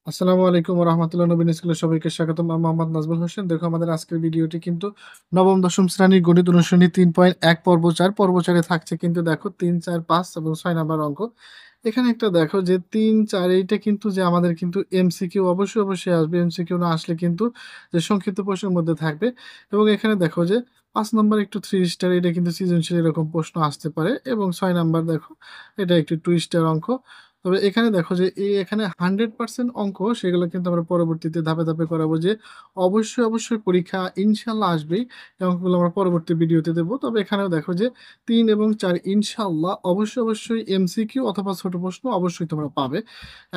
আসসালামু আলাইকুম ওয়া রাহমাতুল্লাহ। নবীন স্কুলে সবাইকে স্বাগতম। আমি মোহাম্মদ নাজমুল হোসেন। দেখো আমাদের আজকের ভিডিওটি কিন্তু নবম দশম শ্রেণীর গণিত অনুশীলনী ৩.১ পর্ব ৪। পর্ব ৪ এ থাকছে কিন্তু দেখো ৩, ৪, ৫ এবং ৬ নাম্বার অঙ্ক। এখানে একটা দেখো যে ৩, ৪ এইটা কিন্তু যে আমাদের কিন্তু এমসিকিউ অবশ্যই আসবে। এমসিকিউ না আসলে কিন্তু যে সংক্ষিপ্ত প্রশ্নের মধ্যে থাকবে এবং এখানে দেখো যে ৫ নাম্বার একটু 3 স্টার এটা কিন্তু সৃজনশীল এরকম প্রশ্ন আসতে পারে এবং ৬ নাম্বার দেখো এটা একটু 2 স্টার অঙ্ক। তবে এখানে দেখো যে এখানে 100% অঙ্ক সেগুলো কিন্তু আমরা পরবর্তীতে ধাপে করাবো যে অবশ্যই পরীক্ষা ইনশাআল্লাহ আসবেই। এই অঙ্কগুলো আমরা পরবর্তী ভিডিওতে দেব। তবে এখানেও দেখো যে ৩ এবং ৪ ইনশাআল্লাহ অবশ্যই এমসিকিউ অথবা ছোট প্রশ্ন অবশ্যই তোমরা পাবে।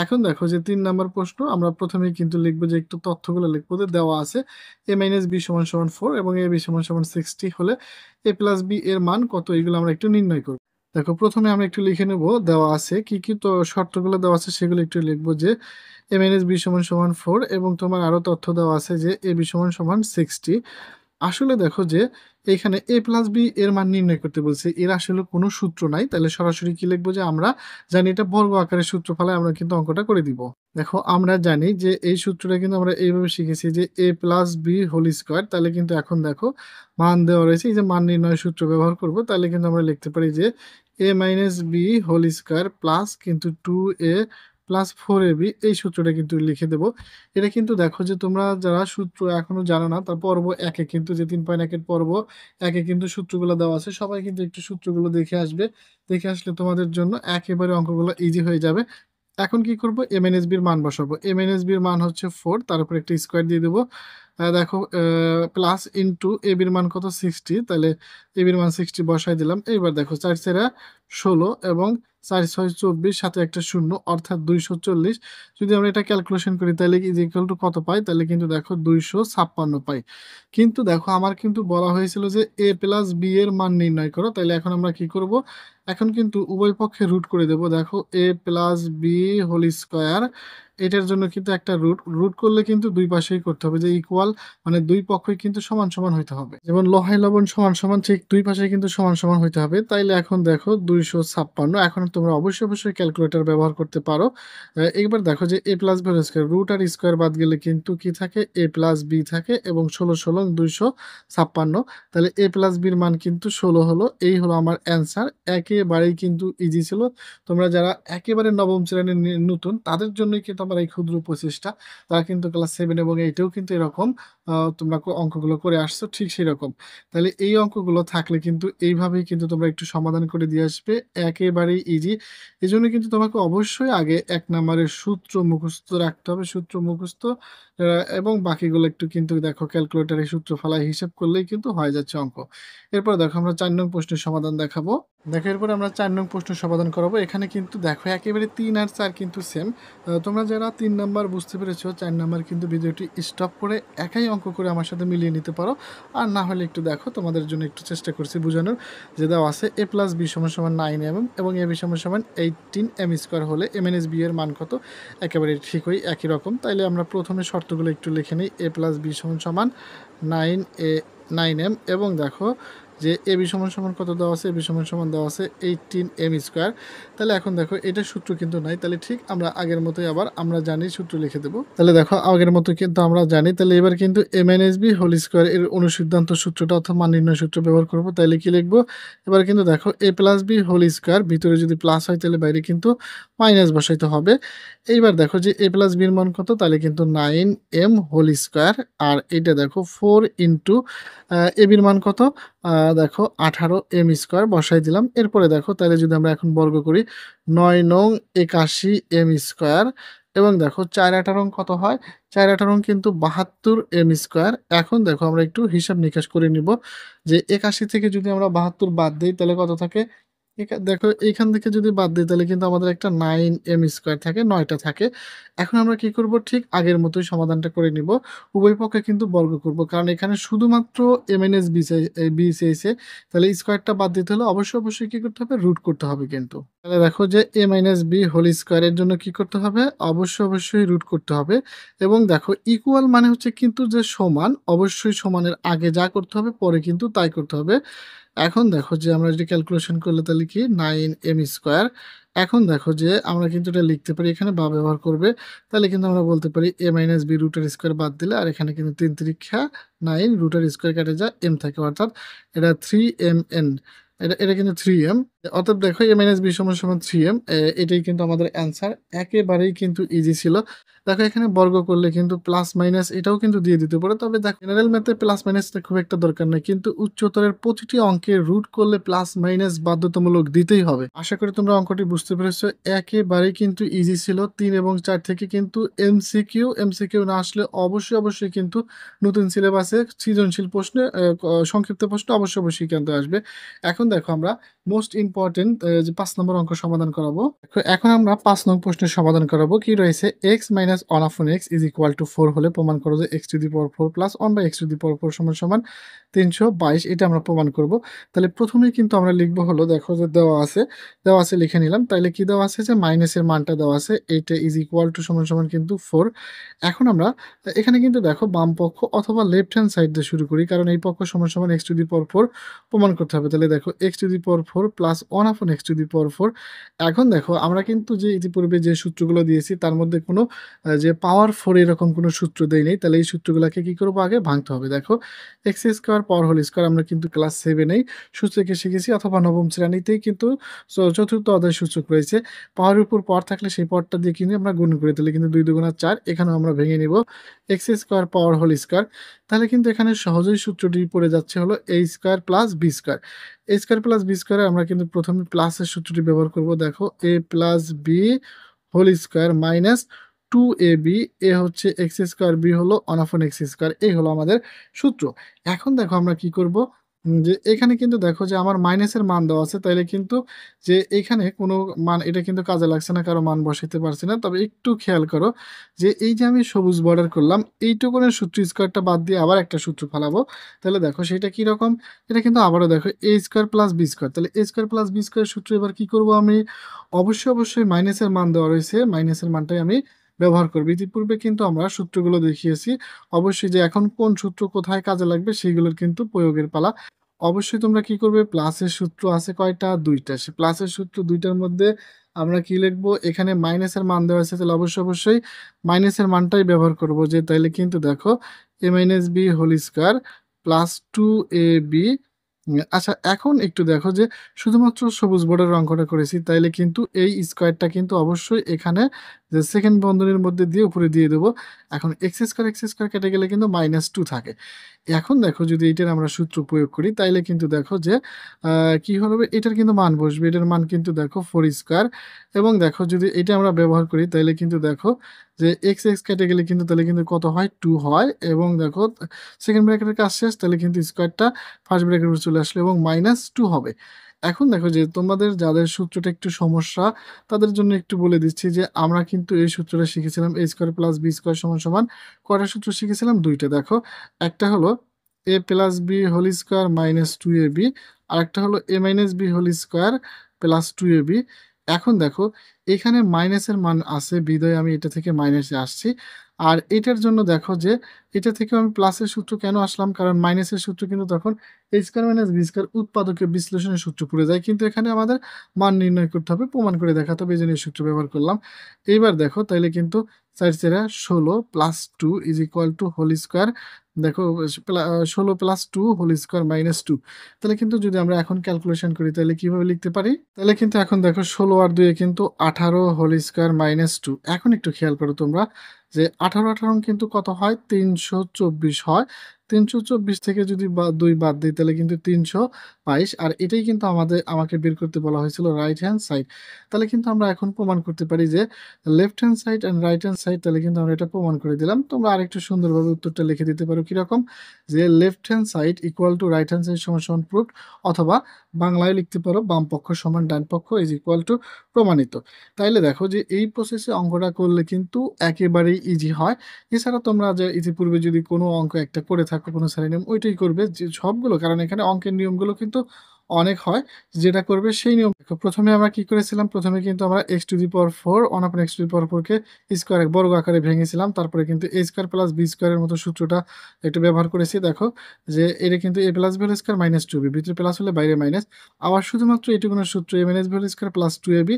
এখন দেখো যে ৩ নাম্বার প্রশ্ন আমরা প্রথমেই কিন্তু লিখব যে একটু তথ্যগুলো লিখব যে দেওয়া আছে a - b = 4 এবং ab = 60 হলে a+b এর মান কত এগুলো আমরা একটু নির্ণয় করব। দেখো প্রথমে আমরা একটু লিখে নেব দেওয়া আছে কি তো শর্তগুলো দেওয়া আছে সেগুলো একটু লিখব যে a - b = 4 এবং তোমার আরো তথ্য দেওয়া আছে যে ab = 60। আসলে দেখো যে এখানে a+b এর মান নির্ণয় করতে বলছে। এর আসলে কোনো সূত্র নাই। তাহলে সরাসরি কি লিখব যে আমরা জানি এটা বর্গ আকারে সূত্র ফলায় আমরা কিন্তু অঙ্কটা করে দিব। দেখো আমরা জানি যে এই সূত্রটা কিন্তু আমরা এইভাবে শিখেছি যে a+b² তাহলে কিন্তু এখন দেখো মান দেওয়া রয়েছে। এই যে মান নির্ণয়ের সূত্র ব্যবহার করব। তাহলে কিন্তু আমরা লিখতে পারি যে a - b² প্লাস কিন্তু 2a প্লাস 4ab এই সূত্রটা কিন্তু লিখে দেব। এটা কিন্তু দেখো যে তোমরা যারা সূত্র এখনো জানো না তার পর্ব ১ এ কিন্তু যে ৩.১ এর পর্ব ১ এ কিন্তু সূত্রগুলো দেওয়া আছে। সবাই কিন্তু একটু সূত্রগুলো দেখে আসবে। দেখে আসলে তোমাদের জন্য একেবারে অঙ্কগুলো ইজি হয়ে যাবে। এখন কি করব? m-b এর মান বসাবো। m-b এর মান হচ্ছে 4 তার উপরে একটা স্কয়ার দিয়ে দেব। দেখো প্লাস ইনটু ab এর মান কত 60 তাহলে ab এর মান 60 বসায় দিলাম। এইবার দেখো ৪ × 16 এবং ৪ × ৬ = ২৪ সাথে একটা শূন্য অর্থাৎ ২৪০। যদি আমরা এটা ক্যালকুলেশন করি তাহলে ইজ ইকুয়াল টু কত পাই? তাহলে কিন্তু দেখো ২৫৬ পাই। কিন্তু দেখো আমার কিন্তু বলা হয়েছিল যে a+b এর মান নির্ণয় করো। তাইলে এখন আমরা কি করব? এখন কিন্তু উভয় পক্ষে রুট করে দেব। দেখো a+b² এটার জন্য কিন্তু একটা রুট করলে কিন্তু দুই পাশেই করতে হবে যে ইকুয়াল মানে দুই পক্ষই কিন্তু সমান হইতে হবে। যেমন লসাই লবণ সমান ঠিক দুই পাশেই কিন্তু সমান হইতে হবে। তাইলে এখন দেখো ২৫৬ এখন তোমরা অবশ্যই ক্যালকুলেটর ব্যবহার করতে পারো। এবার দেখো যে a+b² রুট আর স্কয়ার বাদ গেলে কিন্তু কি থাকে a+b থাকে এবং ১৬ × ২৫৬ তাহলে a+b এর মান কিন্তু ১৬ হলো। এই হলো আমার অ্যান্সার। একেবারেই কিন্তু ইজি ছিল। তোমরা যারা একেবারে নবম শ্রেণীর নতুন তাদের জন্যই কিন্তু আমার এই ক্ষুদ্র প্রচেষ্টা। তারা কিন্তু ক্লাস 7 এবং 8 এও কিন্তু এরকম তোমরা অঙ্কগুলো করে আসছো ঠিক সেরকম। তাহলে এই অঙ্কগুলো থাকলে কিন্তু এইভাবেই কিন্তু তোমরা একটু সমাধান করে দিয়ে আসবে। একেবারেই ইজি। এজন্য কিন্তু তোমাকে অবশ্যই আগে ১ নাম্বারের সূত্র মুখস্থ রাখতে হবে। সূত্র মুখস্থ আ এবং বাকিগুলো একটু কিন্তু দেখো ক্যালকুলেটরে সূত্র ফলায় হিসাব করলেই কিন্তু হয়ে যাচ্ছে অঙ্ক। এরপর দেখো আমরা ৪ নং প্রশ্নের সমাধান দেখাবো। দেখো এরপরে আমরা ৪ নং প্রশ্ন সমাধান করাবো। এখানে কিন্তু দেখো একেবারে ৩ আর ৪ কিন্তু সেম। তোমরা যারা 3 নাম্বার বুঝতে পেরেছো 4 নাম্বার কিন্তু ভিডিওটি স্টপ করে একাই অঙ্ক করে আমার সাথে মিলিয়ে নিতে পারো। আর না হলে একটু দেখো তোমাদের জন্য একটু চেষ্টা করছি বোঝানোর। যে দেওয়া আছে a+b = 9m এবং ab = 18m² হলে m-b এর মান কত? একেবারে ঠিকই একই রকম। তাইলে আমরা প্রথমে শর্তগুলো একটু লিখে নিই। a+b = 9m এবং দেখো যে ab = কত দেওয়া আছে? ab = দেওয়া আছে 18m²। তাহলে এখন দেখো এটার সূত্র কিন্তু নাই। তাহলে ঠিক আমরা আগের মতোই আবার আমরা জানি সূত্র লিখে দেব। তাহলে দেখো আগের মতো কিন্তু আমরা জানি। তাহলে এবার কিন্তু a-b² এর অনুসিদ্ধান্ত সূত্রটা অর্থাৎ মান নির্ণয় সূত্র ব্যবহার করব। তাইলে কি লিখব? এবার কিন্তু দেখো a+b² ভিতরে যদি প্লাস হয় তাহলে বাইরে কিন্তু মাইনাস বসাইতে হবে। এইবার দেখো যে a+b এর মান কত? তাহলে কিন্তু 9m² আর এটা দেখো 4 ইনটু ab এর মান কত? দেখো 18m² বসাই দিলাম। এরপরে দেখো তাহলে যদি আমরা এখন বর্গ করি ৯ নং ৮১m² এবং দেখো ৪ 18 কত হয়? ৪ 18 কিন্তু ৭২m²। এখন দেখো আমরা একটু হিসাব নিকাশ করে নিব যে ৮১ থেকে যদি আমরা ৭২ বাদ দেই তাহলে কত থাকে? দেখো এইখান থেকে যদি বাদ দেই তাহলে কিন্তু আমাদের একটা 9m² থাকে ৯ টা থাকে। এখন আমরা কি করব? ঠিক আগের মতোই সমাধানটা করে নিব। উভয় পক্ষে কিন্তু বর্গ করব। কারণ এখানে শুধুমাত্র b চেয়েছে। তাহলে স্কয়ারটা বাদ দিতে হলে অবশ্যই কি করতে হবে? রুট করতে হবে কিন্তু। তাহলে দেখো যে a-b² এর জন্য কি করতে হবে? অবশ্যই রুট করতে হবে এবং দেখো ইকুয়াল মানে হচ্ছে কিন্তু যে সমান, অবশ্যই সমানের আগে যা করতে হবে পরে কিন্তু তাই করতে হবে। এখন দেখো যে আমরা যদি ক্যালকুলেশন করলে তাহলে কি 9m² এখন দেখো যে আমরা কিন্তু এটা লিখতে পারি এখানে বা ব্যবহার করবে। তাহলে কিন্তু আমরা বলতে পারি a - b রুটের স্কয়ার বাদ দিলে আর এখানে কিন্তু ৩ তিরিক্ষা 9 রুটের স্কয়ার কেটে যায় m থাকে অর্থাৎ এটা 3mn এটা কিন্তু 3m অতএব দেখো a - b = 3m এটাই কিন্তু আমাদের অ্যান্সার। একেবারেই কিন্তু ইজি ছিল। দেখো এখানে বর্গ করলে কিন্তু প্লাস মাইনাস এটাও কিন্তু দিয়ে দিতে পারে। তবে দেখো জেনারেল ম্যাথে প্লাস মাইনাসটা খুব একটা দরকার নাই। কিন্তু উচ্চতরের প্রতিটি অঙ্কের রুট করলে প্লাস মাইনাস বাধ্যতামূলক দিতেই হবে। আশা করি তোমরা অঙ্কটি বুঝতে পেরেছো। একেবারেই কিন্তু ইজি ছিল। ৩ এবং ৪ থেকে কিন্তু এমসিকিউ না আসলে অবশ্যই কিন্তু নতুন সিলেবাসে সৃজনশীল প্রশ্নে সংক্ষিপ্ত প্রশ্ন অবশ্যই কিন্তু আসবে। এখন দেখো আমরা মোস্ট ইম্পর্টেন্ট যে ৫ নম্বর অঙ্ক সমাধান করাবো। এখন আমরা ৫ নং প্রশ্নের সমাধান করাবো। কি রয়েছে x - 1/x = 4 হলে প্রমাণ করো যে x⁴ প্লাস 1/x⁴ সমান ৩২২ এটা আমরা প্রমাণ করব। তাহলে প্রথমেই কিন্তু আমরা লিখব হলো দেখো যে দেওয়া আছে লিখে নিলাম। তাইলে কি দেওয়া আছে যে মাইনাসের মানটা দেওয়া আছে এইটা সমান কিন্তু 4। এখন আমরা এখানে কিন্তু দেখো বাম পক্ষ অথবা লেফট হ্যান্ড সাইড দিয়ে শুরু করি কারণ এই পক্ষ সমান x⁴ প্রমাণ করতে হবে। তাহলে দেখো x⁴ প্লাস 1/x⁴। এখন দেখো আমরা কিন্তু যে ইতিপূর্বে যে সূত্রগুলো দিয়েছি তার মধ্যে কোনো যে পাওয়ার 4 এরকম কোনো সূত্র দেই নাই। তাহলে এই সূত্রগুলাকে কি করব আগে ভাঙতে হবে। দেখো x² পাওয়ার হোল স্কয়ার আমরা কিন্তু ক্লাস 7 এই সূত্রকে শিখেছি অথবা নবম শ্রেণীতেই কিন্তু চতুর্থ অধ্যায় সূচক রয়েছে। পাওয়ারের উপর পাওয়ার থাকলে সেই পাওয়ারটা দিয়ে কিন্তু আমরা গুণ করে দিলে কিন্তু 2 দুগুণা 4 এখানেও আমরা ভেঙে নিব x² পাওয়ার হোল স্কয়ার। তাহলে কিন্তু এখানে সহজেই সূত্রটি পড়ে যাচ্ছে হলো a² plus b²। a² plus b² আমরা কিন্তু প্রথমে প্লাসের সূত্রটি ব্যবহার করব। দেখো a plus b whole square minus 2ab এ হচ্ছে x², b হলো 1/x²। এই হলো আমাদের সূত্র। এখন দেখো আমরা কি করব যে এখানে কিন্তু দেখো যে আমার মাইনাসের মান দেওয়া আছে তাইলে কিন্তু যে এখানে কোনো মান এটা কিন্তু কাজে লাগছে না, কারো মান বসাইতে পারছি না। তবে একটু খেয়াল করো যে এই যে আমি সবুজ বর্ডার করলাম এইটুকুনের সূত্র স্কয়ারটা বাদ দিয়ে আবার একটা সূত্র ফেলাবো। তাহলে দেখো সেটা কি রকম? এটা কিন্তু আবারও দেখো a² প্লাস b²। তাহলে a² প্লাস b² সূত্র এবার কি করব আমি? অবশ্যই মাইনাসের মান দেওয়া রয়েছে। মাইনাসের মানটাই আমি ব্যবহার করব। ইতিপূর্বে কিন্তু আমরা সূত্রগুলো দেখিয়েছি। অবশ্যই যে এখন কোন সূত্র কোথায় কাজে লাগবে সেগুলোর কিন্তু প্রয়োগের পালা। অবশ্যই তোমরা কি করবে প্লাসের সূত্র আছে কয়টা? ২টা। সে প্লাসের সূত্র ২টার মধ্যে আমরা কি লিখব? এখানে মাইনাসের মান দেওয়া আছে তাহলে অবশ্যই মাইনাসের মানটাই ব্যবহার করব। যে তাইলে কিন্তু দেখো a - b whole square plus 2ab। আচ্ছা এখন একটু দেখো যে শুধুমাত্র সবুজ বর্ডারের অঙ্কটা করেছি তাইলে কিন্তু এই স্কয়ারটা কিন্তু অবশ্যই এখানে যে সেকেন্ড বন্ধনীর মধ্যে দিয়ে উপরে দিয়ে দেবো। এখন x² কেটে গেলে কিন্তু -2 থাকে। এখন দেখো যদি এটার আমরা সূত্র প্রয়োগ করি তাইলে কিন্তু দেখো যে কি হবে এটার কিন্তু মান বসবে। এটার মান কিন্তু দেখো 4² এবং দেখো যদি এটা আমরা ব্যবহার করি তাইলে কিন্তু দেখো যে x কেটে গেলে কিন্তু তাহলে কিন্তু কত হয়? 2 হয় এবং দেখো সেকেন্ড ব্র্যাকেটের কাজ শেষ তাহলে কিন্তু স্কয়ারটা ফার্স্ট ব্র্যাকেটের উপর চলে আসলো এবং -2 হবে। এখন দেখো যে তোমাদের যাদের সূত্রটা একটু সমস্যা তাদের জন্য একটু বলে দিচ্ছি যে আমরা কিন্তু এই সূত্রটা শিখেছিলাম a² প্লাস b² সমান কয়টা সূত্র শিখেছিলাম? 2টা। দেখো একটা হলো a plus b whole square minus 2ab আরেকটা হলো a minus b whole square plus 2ab। এখন দেখো এখানে মাইনাসের মান আছে বিধায় আমি এটা থেকে মাইনাসে আসছি। আর এটার জন্য দেখো যে এটা থেকেও আমি প্লাসের সূত্র কেন আসলাম? কারণ মাইনাসের সূত্র কিন্তু তখন a² মাইনাস b² উৎপাদকের বিশ্লেষণের সূত্র পড়ে যায়। কিন্তু এখানে আমাদের মান নির্ণয় করতে হবে, প্রমাণ করে দেখাতে হবে। এইজন্য এই সূত্র ব্যবহার করলাম। এইবার দেখো তাইলে কিন্তু ৪ × ১৬ plus 2 is equal to whole square. দেখো ১৬ প্লাস 2 হোল স্কয়ার মাইনাস 2। তাহলে কিন্তু যদি আমরা এখন ক্যালকুলেশন করি তাহলে কিভাবে লিখতে পারি? তাহলে কিন্তু এখন দেখো ১৬ আর ২ এ কিন্তু ১৮ হোল স্কয়ার মাইনাস 2। এখন একটু খেয়াল করো তোমরা যে ১৮ কিন্তু কত হয়? ৩২৪ হয়। ৩২৪ থেকে যদি ২ বাদ দিই তাহলে কিন্তু ৩২২ আর এটাই কিন্তু আমাকে বের করতে বলা হয়েছিল রাইট হ্যান্ড সাইড। তাহলে কিন্তু আমরা এখন প্রমাণ করতে পারি যে left hand side and right hand side তাহলে কিন্তু আমরা এটা প্রমাণ করে দিলাম। তোমরা আরেকটু সুন্দরভাবে উত্তরটা লিখে দিতে পারো কিরকম? যে left hand side equal to right hand side সমান প্রুফড অথবা বাংলায় লিখতে পারো বাম পক্ষ সমান ডান পক্ষ ইজ ইকুয়াল টু প্রমাণিত। তাইলে দেখো যে এই প্রসেসে অঙ্কটা করলে কিন্তু একেবারেই ইজি হয়। এছাড়া তোমরা যে ইতিপূর্বে যদি কোনো অঙ্ক একটা করে থাকো কোনো শ্রেণীর নিয়ম ওইটাই করবে যে সবগুলো, কারণ এখানে অঙ্কের নিয়মগুলো কিন্তু অনেক হয়, যেটা করবে সেই নিয়ম দেখো। প্রথমে আমরা কি করেছিলাম? প্রথমে কিন্তু আমরা x⁴ 1/x⁴ কে স্কয়ারে বর্গ আকারে ভেঙেছিলাম। তারপরে কিন্তু a² + b² এর মতো সূত্রটা একটু ব্যবহার করেছি। দেখো যে এটা কিন্তু a + b² -2b, ভিতরে প্লাস হলে বাইরে মাইনাস। আবার শুধুমাত্র এটুকুনের সূত্র a - b² + 2ab,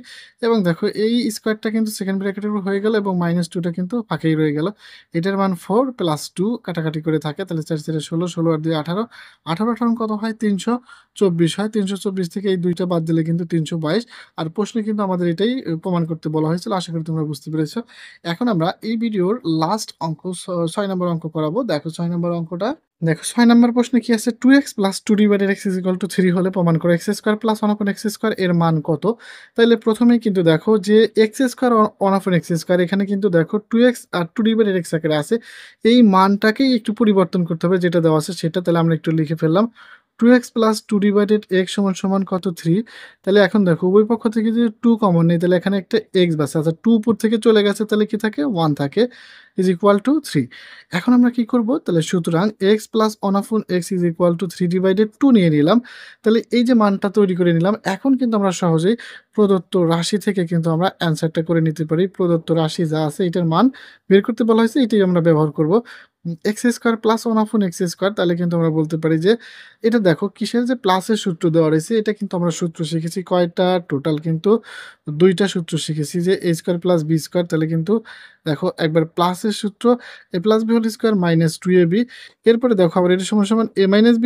এবং দেখো এই স্কয়ারটা কিন্তু সেকেন্ড ব্র্যাকেটের উপর হয়ে গেল এবং -2টা কিন্তু ফাঁকেই রয়ে গেল। এটার মান 4 + 2 কাটাকাটি করে থাকে। তাহলে 4 × 4 = 16, 16 আর 2 18, 18 18 কত হয়? 324 হয়। 324 থেকে এই 2টা বাদ দিলে কিন্তু 322। আর প্রশ্নে কিন্তু আমাদের এটাই প্রমাণ করতে বলা হয়েছিল। আশা করি তোমরা বুঝতে পেরেছ। এখন আমরা এই ভিডিওর লাস্ট অঙ্ক 6 নম্বর অঙ্ক করাবো। দেখো 6 নম্বর অঙ্কটা। দেখো 6 নম্বর প্রশ্নে কি আছে? 2x + 2 / x = 3 হলে প্রমাণ করো x² + 1/x² এর মান কত? তাইলে প্রথমেই কিন্তু দেখো যে x² 1/x², এখানে কিন্তু দেখো 2x আর 2 / x আকারে আছে। এই মানটাকেই একটু পরিবর্তন করতে হবে, যেটা দেওয়া আছে সেটা। তাহলে আমরা একটু লিখে ফেললাম। 2x + 2 / x = কত? 3। তাহলে এখন দেখো উভয় পক্ষ থেকে যদি 2 কমন নেই, তাহলে এখানে একটা x বাঁচে। আচ্ছা 2 উপর থেকে চলে গেছে, তাহলে কি থাকে? 1 থাকে, = 3। এখন আমরা কি করব? তাহলে সুতরাং x + 1/x = 3/2 নিয়ে নিলাম। তাহলে এই যে মানটা তৈরি করে নিলাম, এখন কিন্তু আমরা সহজেই প্রদত্ত রাশি থেকে কিন্তু আমরা অ্যান্সারটা করে নিতে পারি। প্রদত্ত রাশি যা আছে এটার মান বের করতে বলা হয়েছে, এটাই আমরা ব্যবহার করব। x² + 1/x², তাহলে কিন্তু আমরা বলতে পারি যে এটা দেখো কিসের যে প্লাসের সূত্র দেওয়া রয়েছে, এটা কিন্তু আমরা সূত্র শিখেছি কয়টা? টোটাল কিন্তু 2টা সূত্র শিখেছি, যে a² + b²। তাহলে কিন্তু দেখো একবার প্লাসের সূত্র a + b² - 2ab। এরপরে দেখো আবার এটা সমান a - b²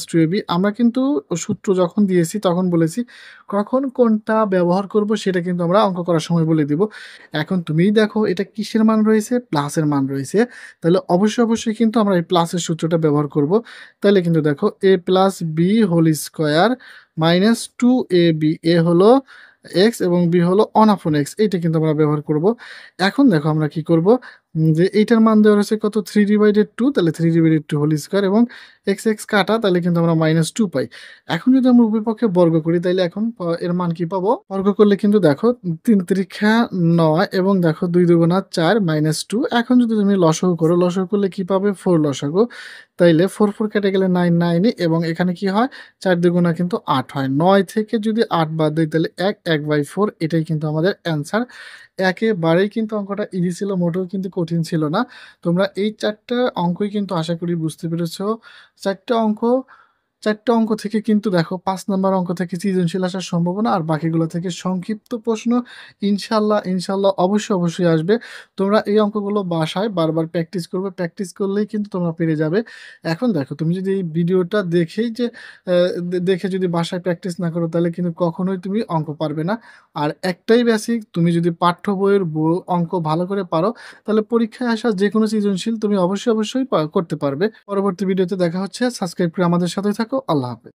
+ 2ab। আমরা কিন্তু সূত্র যখন দিয়েছি তখন বলেছি কখন কোনটা ব্যবহার করব, সেটা কিন্তু আমরা অঙ্ক করার সময় বলে দিব। এখন তুমিই দেখো এটা কিসের মান রয়েছে? প্লাসের মান রয়েছে। তাহলে অবশ্যই কিন্তু আমরা এই প্লাসের সূত্রটা ব্যবহার করব। তাহলে কিন্তু দেখো a + b² - 2ab, a হলো x এবং b হলো 1/x, এইটা কিন্তু আমরা ব্যবহার করব। এখন দেখো আমরা কি করব? যে এইটার মান দেওয়া রয়েছে কত? 3/2, তাহলে 3/2² এবং x কাটা, তাহলে কিন্তু আমরা -2 পাই। এখন যদি আমরা উভয় পক্ষে বর্গ করি, তাইলে এখন এর মান কি পাবো? বর্গ করলে কিন্তু দেখো ৩ × ৯ এবং দেখো 2 × ২ = 4 -2। এখন যদি তুমি লসাগু করো, লসাগু করলে কি পাবে? 4 লসাগু। তাইলে 4 4 কেটে গেলে 9 9 ই, এবং এখানে কি হয়? 4 × ২ = কিন্তু 8 হয়। 9 থেকে যদি 8 বাদ দেই, তাহলে 1/4, এটাই কিন্তু আমাদের অ্যান্সার। একেবারেই কিন্তু অঙ্কটা ইজি ছিল, মোটেও কিন্তু কঠিন ছিল না। তোমরা এই ৪ টা অঙ্কই কিন্তু আশা করি বুঝতে পেরেছ। ৪ টা অঙ্ক ৪ টা অঙ্ক থেকে কিন্তু দেখো ৫ নাম্বার অঙ্ক থেকে সৃজনশীল আসার সম্ভাবনা, আর বাকিগুলো থেকে সংক্ষিপ্ত প্রশ্ন ইনশাআল্লাহ অবশ্যই আসবে। তোমরা এই অঙ্কগুলো বাসায় বারবার প্র্যাকটিস করবে। প্র্যাকটিস করলেই কিন্তু তোমরা পেরে যাবে। এখন দেখো তুমি যদি এই ভিডিওটা দেখেই যে দেখে যদি বাসায় প্র্যাকটিস না করো, তাহলে কিন্তু কখনোই তুমি অঙ্ক পারবে না। আর একটাই বেসিক, তুমি যদি পাঠ্য বইয়ের অঙ্ক ভালো করে পারো, তাহলে পরীক্ষায় আসা যেকোনো সৃজনশীল তুমি অবশ্যই করতে পারবে। পরবর্তী ভিডিওতে দেখা হচ্ছে। সাবস্ক্রাইব করে আমাদের সাথে থাকো। আল্লাহ হাফেজ।